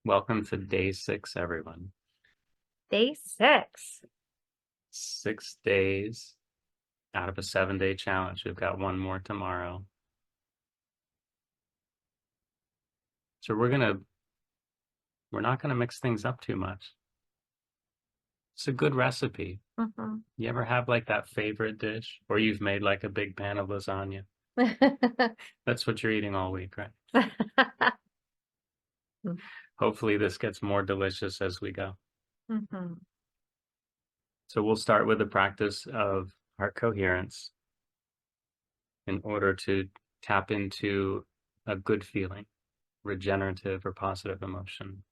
Welcome to day 6, everyone. Day 6. 6 days out of a 7-day challenge. We've got one more tomorrow. So we're not gonna mix things up too much. It's a good recipe. Mhm. You ever have like that favorite dish, or you've made like a big pan of lasagna? That's what you're eating all week, right? Hopefully this gets more delicious as we go. Mhm. So we'll start with the practice of heart coherence in order to tap into a good feeling, regenerative or positive emotion.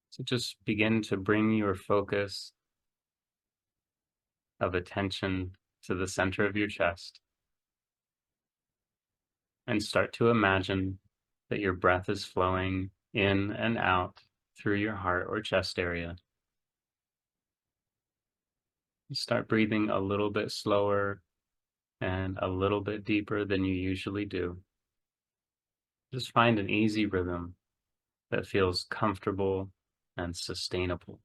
So just begin to bring your focus of attention to the center of your chest and start to imagine that your breath is flowing in and out through your heart or chest area. Start breathing a little bit slower and a little bit deeper than you usually do. Just find an easy rhythm that feels comfortable and sustainable.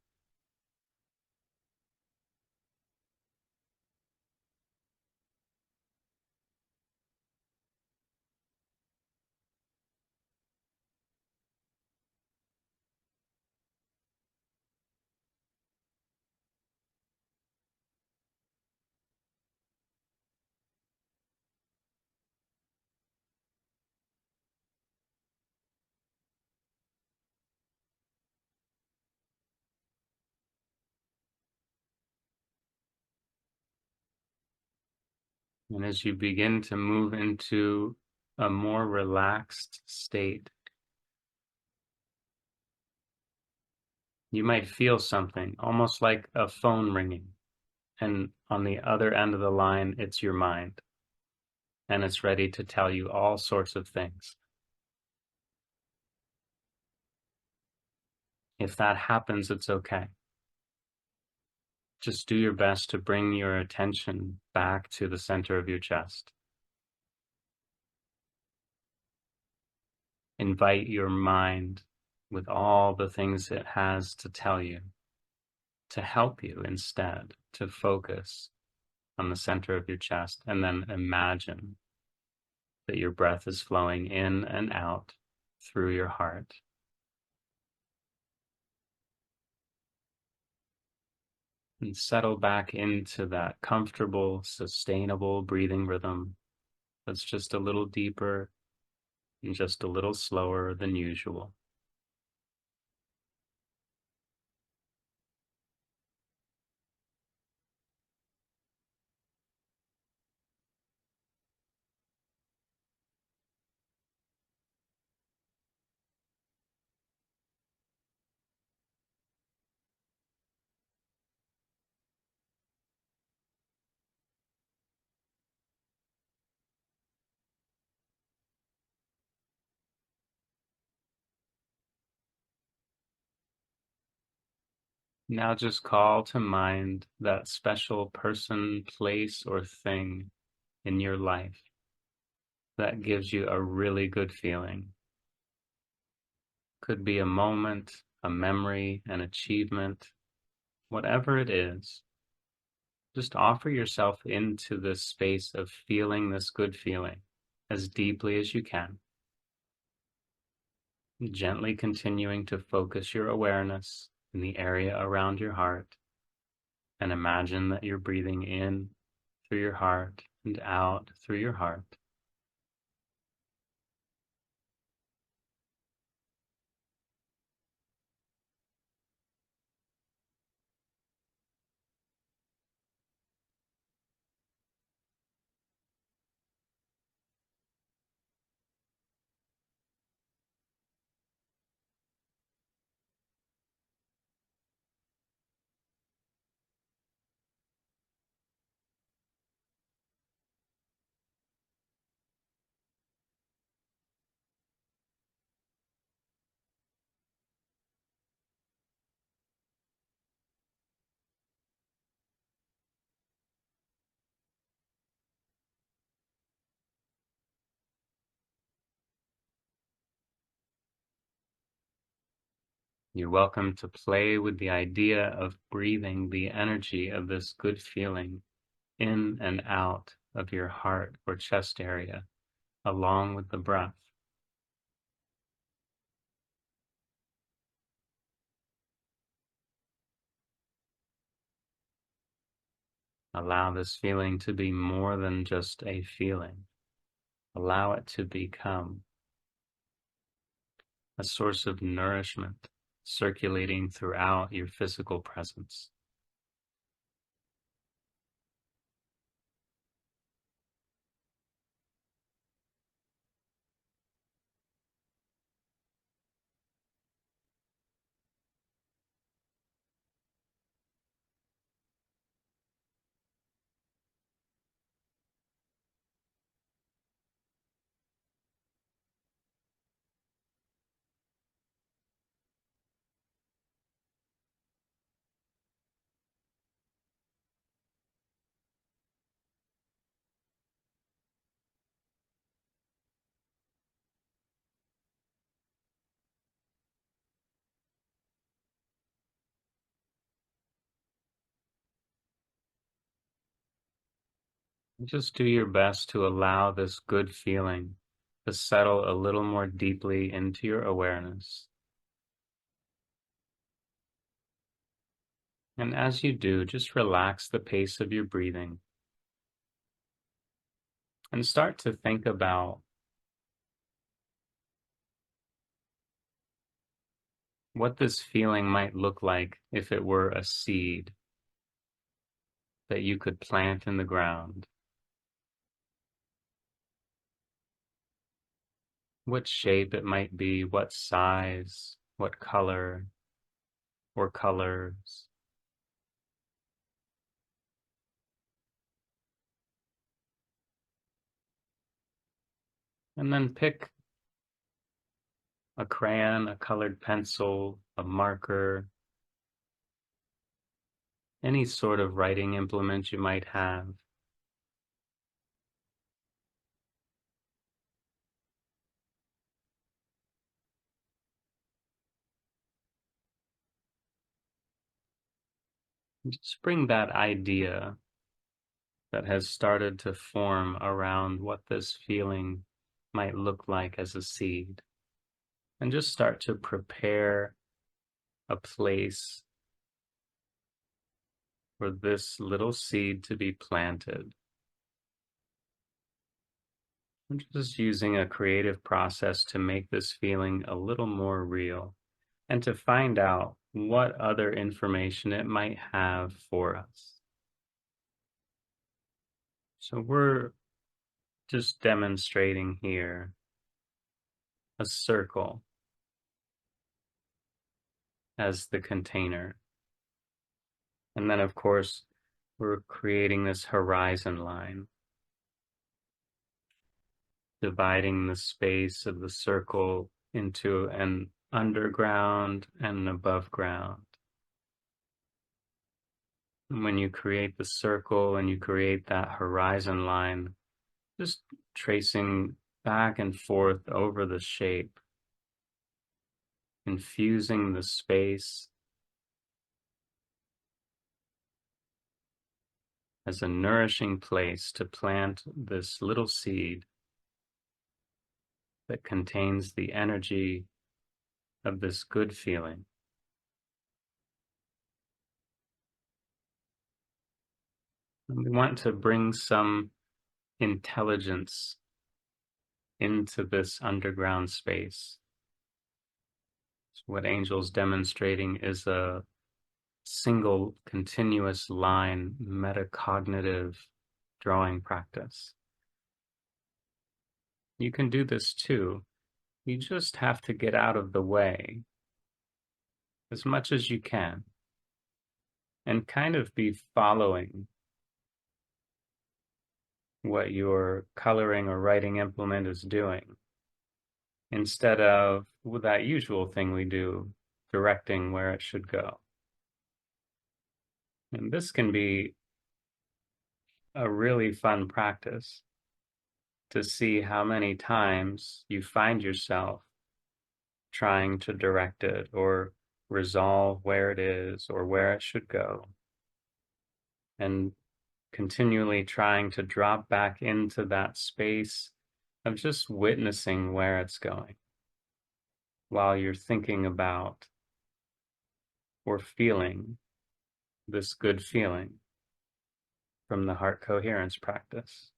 And as you begin to move into a more relaxed state, you might feel something almost like a phone ringing. And on the other end of the line, it's your mind, and it's ready to tell you all sorts of things. If that happens, it's okay. Just do your best to bring your attention back to the center of your chest. Invite your mind with all the things it has to tell you to help you instead to focus on the center of your chest, and then imagine that your breath is flowing in and out through your heart. And settle back into that comfortable, sustainable breathing rhythm that's just a little deeper and just a little slower than usual. Now just call to mind that special person, place, or thing in your life that gives you a really good feeling. Could be a moment, a memory, an achievement, whatever it is. Just offer yourself into this space of feeling this good feeling as deeply as you can, gently continuing to focus your awareness in the area around your heart, and imagine that you're breathing in through your heart and out through your heart. You're welcome to play with the idea of breathing the energy of this good feeling in and out of your heart or chest area along with the breath. Allow this feeling to be more than just a feeling. Allow it to become a source of nourishment circulating throughout your physical presence. Just do your best to allow this good feeling to settle a little more deeply into your awareness. And as you do, just relax the pace of your breathing and start to think about what this feeling might look like if it were a seed that you could plant in the ground. What shape it might be, what size, what color or colors. And then pick a crayon, a colored pencil, a marker, any sort of writing implement you might have. Just bring that idea that has started to form around what this feeling might look like as a seed, and just start to prepare a place for this little seed to be planted. I'm just using a creative process to make this feeling a little more real and to find out what other information it might have for us. So we're just demonstrating here a circle as the container. And then, of course, we're creating this horizon line, dividing the space of the circle into an underground and an above ground. And when you create the circle and you create that horizon line, just tracing back and forth over the shape, infusing the space as a nourishing place to plant this little seed that contains the energy of this good feeling. And we want to bring some intelligence into this underground space. So what Angel's demonstrating is a single continuous line metacognitive drawing practice. You can do this too. You just have to get out of the way as much as you can and kind of be following what your coloring or writing implement is doing instead of that usual thing we do, directing where it should go. And this can be a really fun practice to see how many times you find yourself trying to direct it or resolve where it is or where it should go, and continually trying to drop back into that space of just witnessing where it's going while you're thinking about or feeling this good feeling from the heart coherence practice.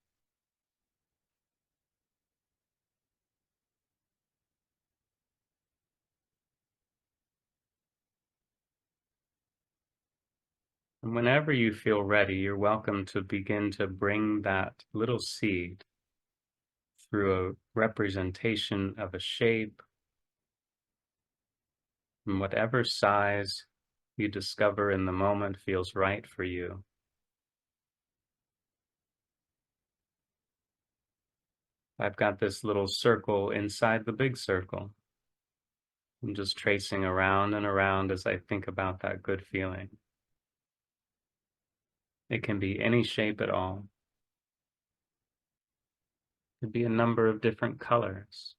And whenever you feel ready, you're welcome to begin to bring that little seed through a representation of a shape in whatever size you discover in the moment feels right for you. I've got this little circle inside the big circle. I'm just tracing around and around as I think about that good feeling. It can be any shape at all. It could be a number of different colors.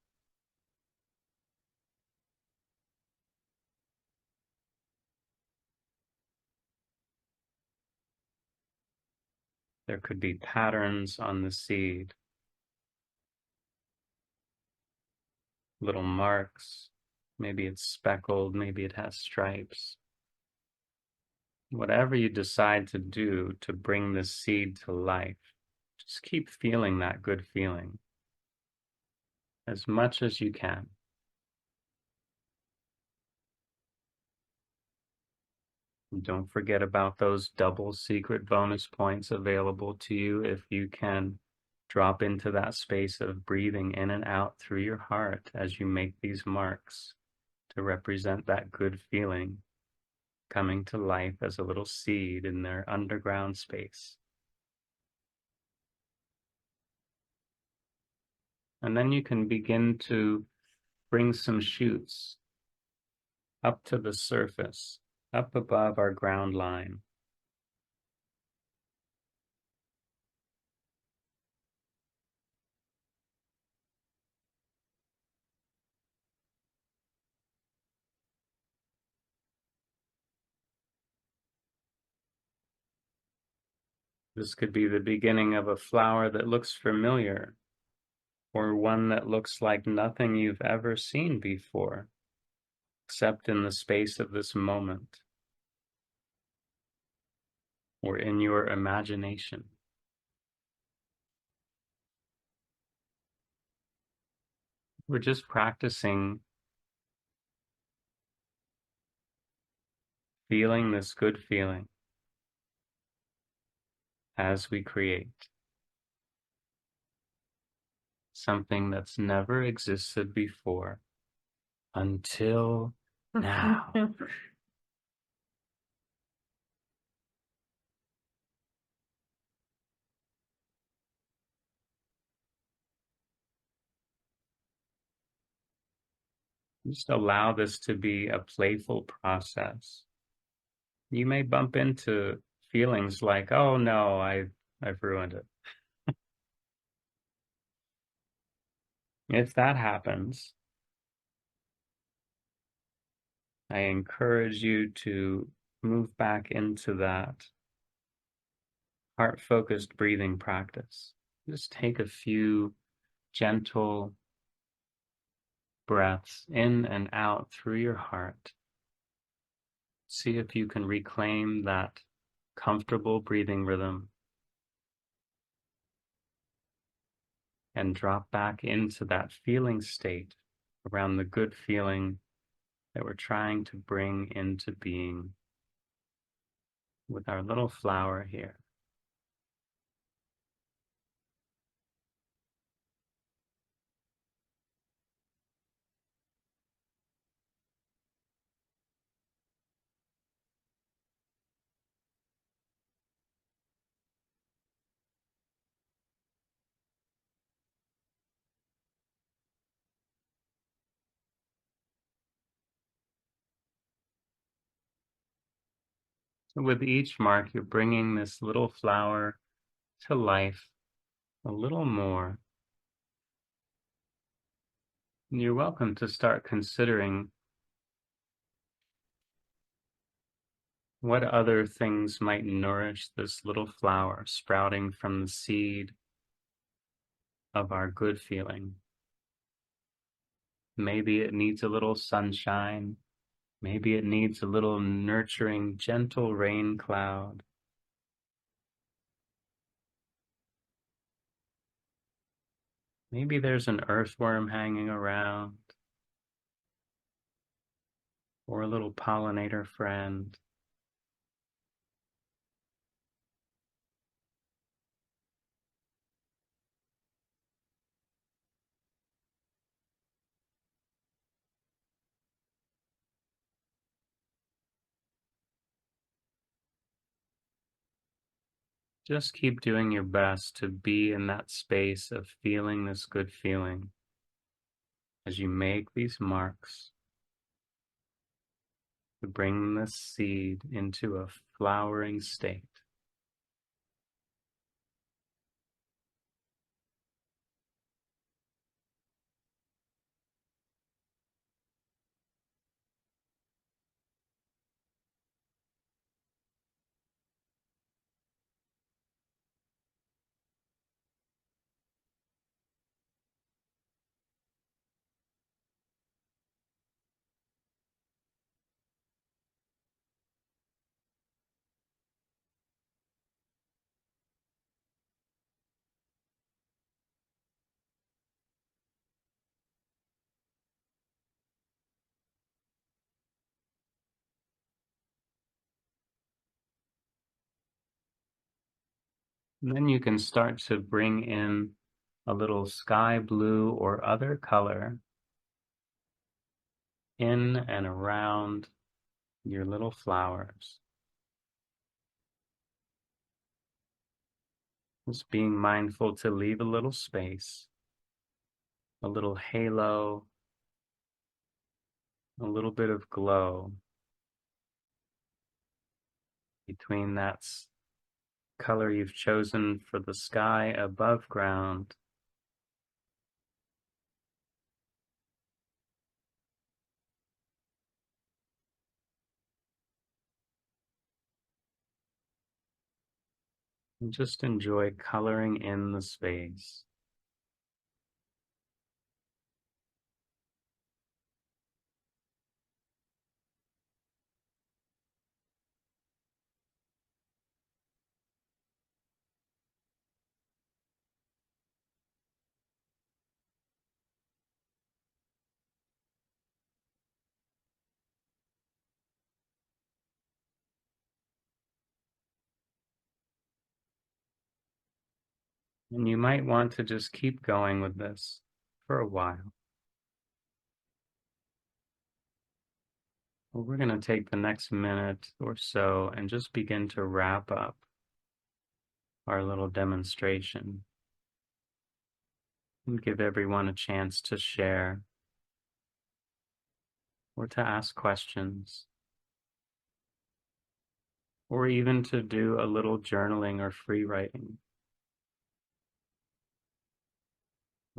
There could be patterns on the seed, little marks. Maybe it's speckled, maybe it has stripes. Whatever you decide to do to bring this seed to life, just keep feeling that good feeling as much as you can. And don't forget about those double secret bonus points available to you if you can drop into that space of breathing in and out through your heart as you make these marks to represent that good feeling coming to life as a little seed in their underground space. And then you can begin to bring some shoots up to the surface, up above our ground line. This could be the beginning of a flower that looks familiar, or one that looks like nothing you've ever seen before, except in the space of this moment, or in your imagination. We're just practicing feeling this good feeling as we create something that's never existed before until now. Just allow this to be a playful process. You may bump into feelings like, oh no, I've ruined it. If that happens, I encourage you to move back into that heart-focused breathing practice. Just take a few gentle breaths in and out through your heart. See if you can reclaim that comfortable breathing rhythm and drop back into that feeling state around the good feeling that we're trying to bring into being with our little flower here. So with each mark, you're bringing this little flower to life a little more. And you're welcome to start considering What other things might nourish this little flower sprouting from the seed of our good feeling? Maybe it needs a little sunshine. Maybe it needs a little nurturing, gentle rain cloud. Maybe there's an earthworm hanging around or a little pollinator friend. Just keep doing your best to be in that space of feeling this good feeling as you make these marks to bring this seed into a flowering state. And then you can start to bring in a little sky blue or other color in and around your little flowers. Just being mindful to leave a little space, a little halo, a little bit of glow between that color you've chosen for the sky above ground and just enjoy coloring in the space. And you might want to just keep going with this for a while. Well, we're going to take the next minute or so and just begin to wrap up our little demonstration and give everyone a chance to share or to ask questions or even to do a little journaling or free writing.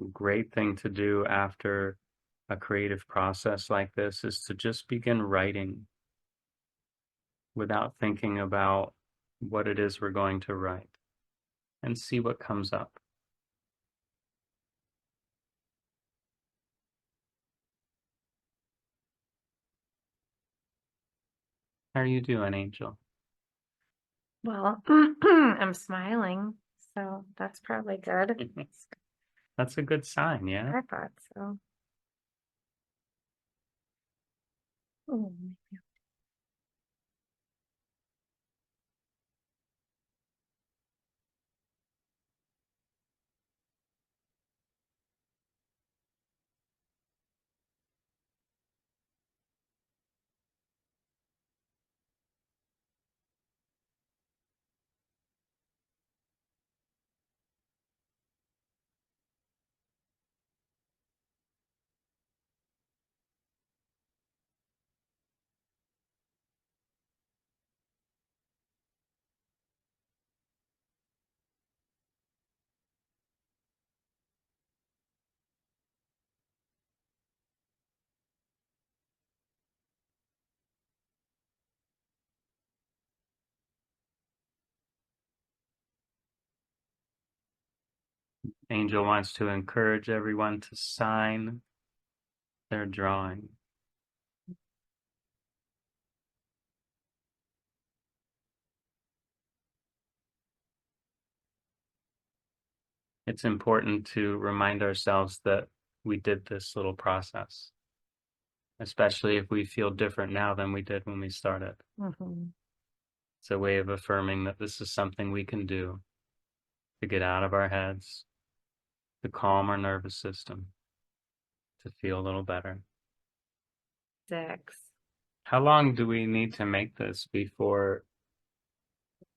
A great thing to do after a creative process like this is to just begin writing without thinking about what it is we're going to write and see what comes up. How are you doing, Angel? Well, I'm smiling, so that's probably good. That's a good sign, yeah? I thought so. Oh, Angel wants to encourage everyone to sign their drawing. It's important to remind ourselves that we did this little process, especially if we feel different now than we did when we started. Mhm. It's a way of affirming that this is something we can do to get out of our heads, to calm our nervous system, to feel a little better. 6. How long do we need to make this before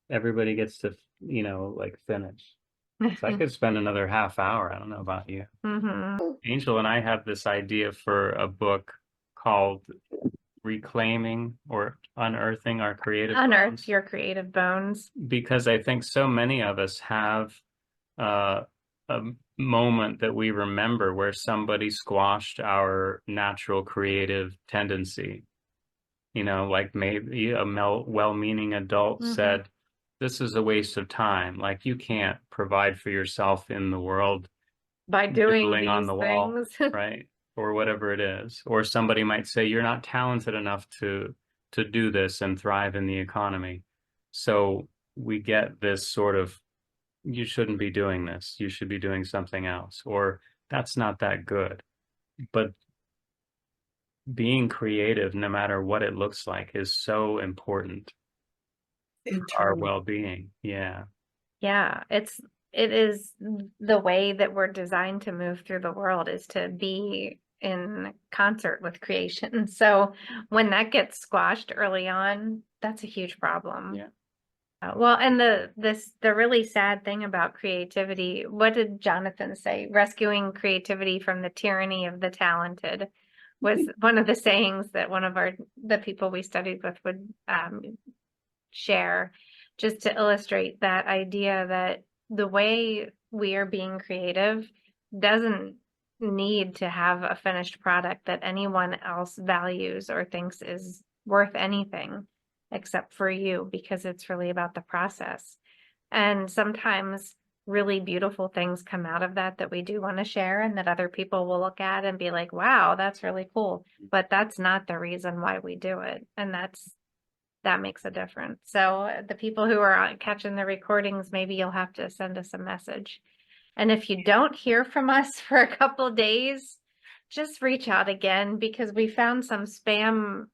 everybody gets to, like finish? So I could spend another half hour. I don't know about you. Mhm. Angel and I have this idea for a book called Reclaiming or Unearthing Our Creative Unearth Bones, your creative bones. because I think so many of us have uh, a moment that we remember where somebody squashed our natural creative tendency. Like maybe a well-meaning adult Mhm. said, this is a waste of time. Like you can't provide for yourself in the world By doing doodling on these the wall, things. right? Or whatever it is. Or somebody might say, you're not talented enough to do this and thrive in the economy. So we get this sort of, you shouldn't be doing this. You should be doing something else. Or that's not that good. But being creative, no matter what it looks like, is so important for our Internal. well-being. Yeah. Yeah, it is the way that we're designed to move through the world is to be in concert with creation. So when that gets squashed early on, that's a huge problem. Yeah. Well, and the really sad thing about creativity, what did Jonathan say? Rescuing creativity from the tyranny of the talented was one of the sayings that one of the people we studied with would share, just to illustrate that idea that the way we are being creative doesn't need to have a finished product that anyone else values or thinks is worth anything except for you, because it's really about the process. And sometimes really beautiful things come out of that we do want to share and that other people will look at and be like, wow, that's really cool. But that's not the reason why we do it. And that makes a difference. So the people who are catching the recordings, maybe you'll have to send us a message. And if you don't hear from us for a couple of days, just reach out again, because we found some spam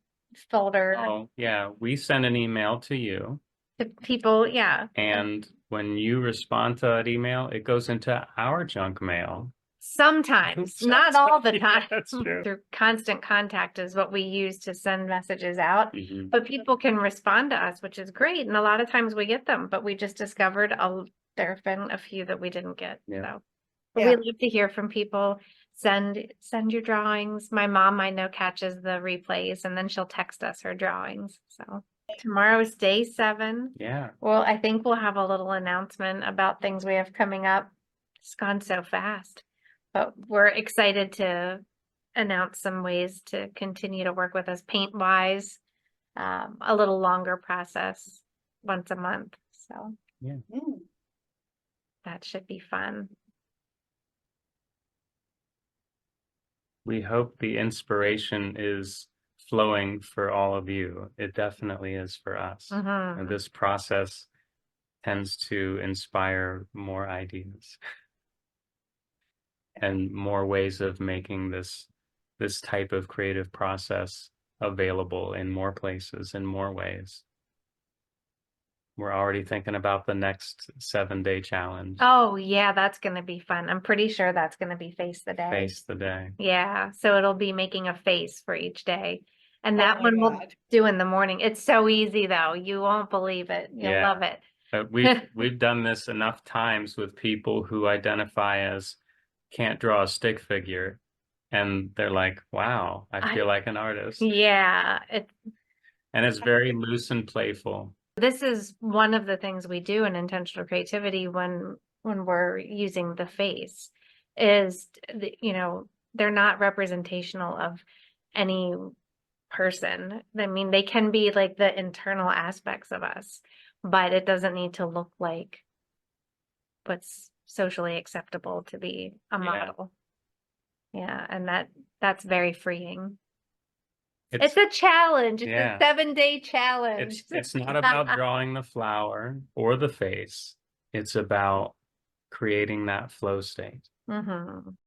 folder Oh, yeah. We send an email to you, to people. Yeah. and when you respond to that email, it goes into our junk mail. Sometimes, not all the Yeah, time. that's true. Through constant contact is what we use to send messages out. Mhm. But people can respond to us, which is great. And a lot of times we get them, but we just discovered there have been a few that we didn't get. Yeah. So but we love to hear from people. Send your drawings. My mom, I know, catches the replays and then she'll text us her drawings. So tomorrow is day 7. Yeah. Well, I think we'll have a little announcement about things we have coming up. It's gone so fast, but we're excited to announce some ways to continue to work with us paint wise, a little longer process once a month. So Yeah. that should be fun. We hope the inspiration is flowing for all of you. It definitely is for us. Mhm. And this process tends to inspire more ideas and more ways of making this type of creative process available in more places, in more ways. We're already thinking about the next 7-day challenge. Oh yeah, that's gonna be fun. I'm pretty sure that's gonna be face the day. Face the day. Yeah, so it'll be making a face for each day. And Oh that my one we'll God. do in the morning. It's so easy though. You won't believe it. You'll Yeah. love it. But we've done this enough times with people who identify as can't draw a stick figure, and they're like, wow, I feel like an artist. Yeah, And it's very loose and playful. this is one of the things we do in intentional creativity when we're using the face is, they're not representational of any person. I mean, they can be like the internal aspects of us, but it doesn't need to look like what's socially acceptable to be a Yeah. model. Yeah, and that's very freeing. It's It's a challenge. It's a yeah. 7-day challenge. It's not about drawing the flower or the face. It's about creating that flow state. Mhm.